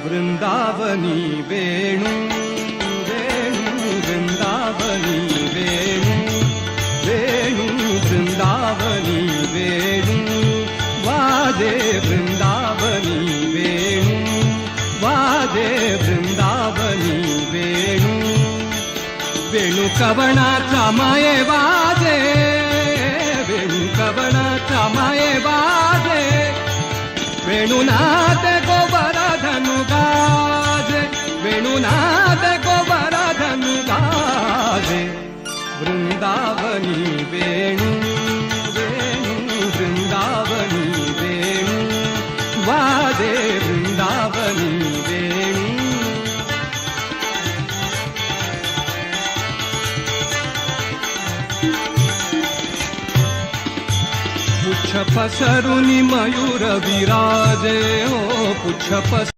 वृंदावनी वेणु वेणु वृंदावनी वेणु वेणु वृंदावनी वेणु वाजे वृंदावनी वेणु वाजे वृंदावनी वेणु वेणु कवनाचा माये वाजे वेणु कवनाचा माये वाजे वेणुनाद गोवर्धनु गाजे वेणुनाद गोवर्धनु गाजे वृंदावनी वेणु वेणु वृंदावनी वेणु वाजे वृंदावनी वेणु पुच्छ पसरुनि मयूर विराजे हो पुच्छ